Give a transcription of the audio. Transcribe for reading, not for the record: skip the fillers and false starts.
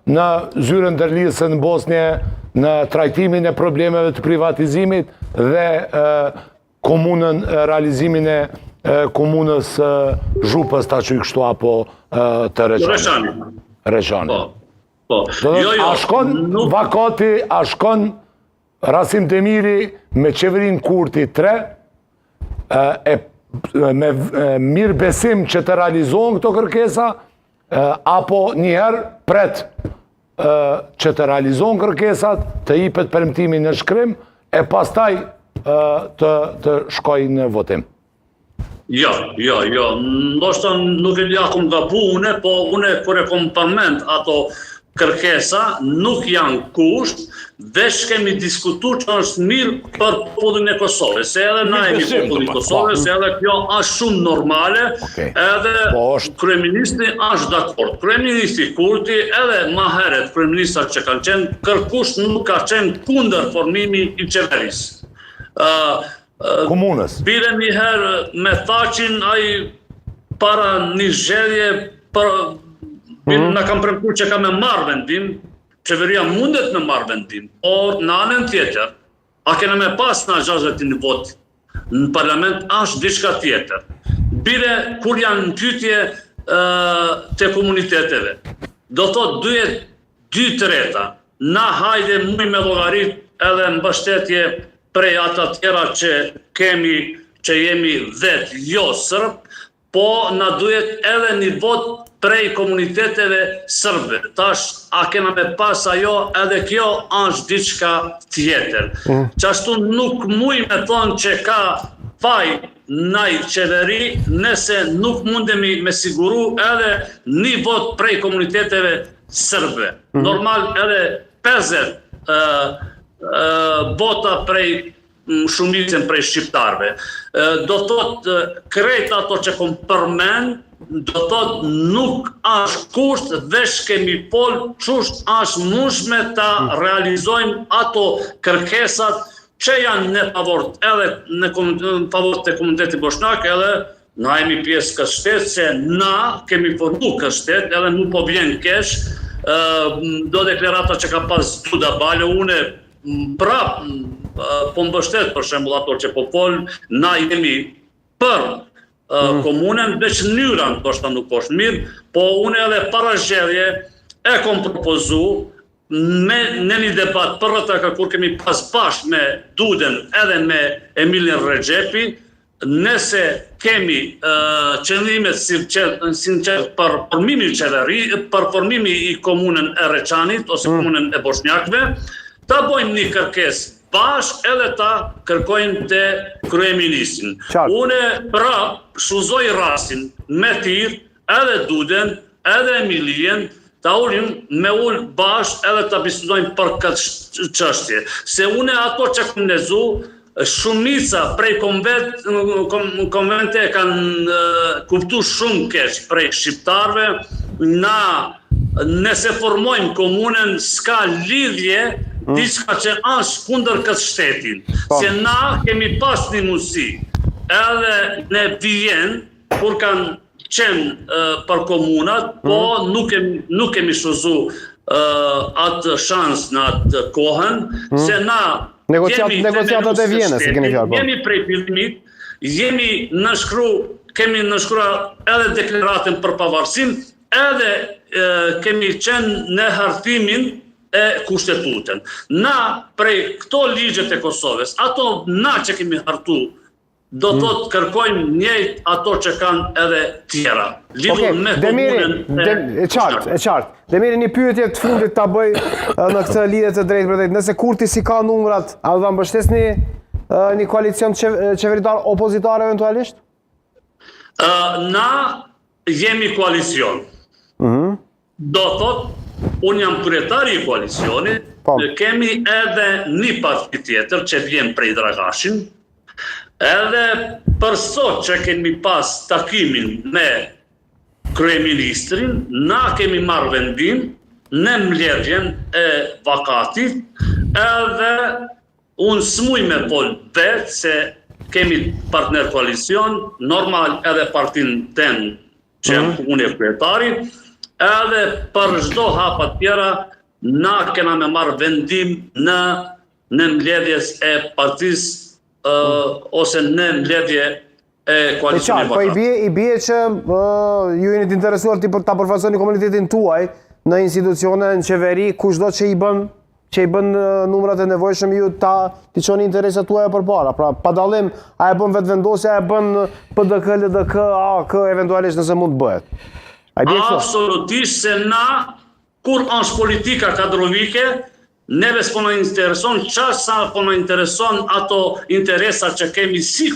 në zyrën ndërlidhëse në Bosnje, në trajtimin e problemeve të privatizimit dhe komunën, realizimin e komunës Zhupës, ta që i kështu apo të Reçani. A shkon vakati, a shkon Rasim Demiri me qeverin Kurti 3, me mirë besim që të realizohen këto kërkesa, apo njëherë pret që të realizohen kërkesat, të jipet premtimi në shkrim, e pastaj të shkojnë në votim. Jo. Ndoshta nuk e jakum gabu une, po une kur e kom përmend ato kërkesa nuk janë kusht, veç kemi diskutu që është mirë për popullin e Kosovës, se edhe na jemi popullin e Kosovës, se edhe kjo është shumë normale, edhe kryeministri është dakord. Kryeministri Kurti, edhe ma heret kryeministrat që kanë qenë, kërkush nuk ka qenë kundër formimi i qeverisë. Komunës. Bile një herë me Thaqin, ai para një zgjedhje në kam premtuar që ka me marrë vendim, qeveria mundet me marrë vendim, por në anën tjetër, a kena me pas në 60 vot në parlament, është diçka tjetër. Bile kur janë në pyetje të komuniteteve, do thot duhet 2/3, na hajde muj me llogarit edhe mbështetje prej ata tjera që jemi vetë jo sërb, po na duhet edhe një vot prej komuniteteve sërbe. Tash, a kena me pas ajo, edhe kjo është diçka tjetër. Qashtu nuk muj me thonë që ka faj naj qeveri, nëse nuk mundemi me siguru edhe një vot prej komuniteteve sërbe. Normal edhe 50 vota prej shumicën prej shqiptarve. Do thot, krejt ato që kom përmend, do thot nuk është kusht, veç kemi pol qusht është mushme ta realizojmë ato kërkesat që janë në favor edhe në favor të komunitetit boshnak, edhe na jemi pjesë këtë shtet, se na kemi formu këtë shtet, edhe nuk po vjen kesh, do deklarata që ka pas Duda Balo, une prap po mbështet për shembull ato që po fol, na jemi për komunën, veç njëran, ndoshta nuk është mirë, po unë edhe para zgjedhje e kom propozu në një debat për rrëta kur kemi pas bashkë me Duden edhe me Emilin Rexhepi, nëse kemi qëllimet sinqert për formimi i komunën e Reçanit ose komunën e Boshnjakëve, ta bojmë një kërkesë bashkë edhe ta kërkojnë të kryeministrin. Une prap shuzoj Rasin me tir, edhe Duden, edhe Emilien, ta ulim me ullë bashkë edhe ta bisedojnë për këtë çështje. Se une ato që kom lezu, shumica prej konvente kanë kuptu shumë keq prej shqiptarve, nëse formojmë komunën, s'ka lidhje diçka që është kundër këtë shtetin. Se na kemi pas një mundësi, edhe në vijen, kur kanë qenë për komunat, po nuk kemi shuzu atë shans në atë kohën, se na negociatat e Vienës, se keni fjalë. Jemi prej fillimit, kemi nënshkruar edhe deklaratën për pavarësim, edhe kemi qenë në hartimin e kushtetutën. Na prej këto ligjet e Kosovës, ato na që kemi hartu, do thot kërkojmë njëjtë ato që kanë edhe tjera. Lidhur me komunën e qartë. Demiri, një pyetje të fundit ta bëj në këtë lidhje të drejtë për drejtë. Nëse Kurti si ka numrat, a do ta mbështesni një koalicion qeveritar opozitar eventualisht? Na jemi koalicion. Do thot, unë jam kryetari i koalicionit, kemi edhe një parti tjetër që vjen prej Dragashin, edhe për sot që kemi pas takimin me kryeministrin, na kemi marrë vendim në mbledhjen e vakatit, edhe unë s'muj me pol vetë se kemi partner koalicion, normal edhe partin ten që unë e kryetari, edhe për çdo hapa tjera, na kena me marrë vendim në mbledhjes e partisë ose në mbledhje e koalicionit Po i bie që ju jeni të interesuar ta përfaqësoni komunitetin tuaj në institucione, në qeveri, kushdo që i bën numrat e nevojshëm ju t'i çoni interesat tuaja përpara. Pra, pa dallim, a e bën vetëvendosja, a e bën PDK, LDK, AK eventualisht nëse mund të bëhet. Absolutisht se na, kur është politika kadrovike, neve s'po na intereson çfarë sa po na intereson ato interesa që kemi si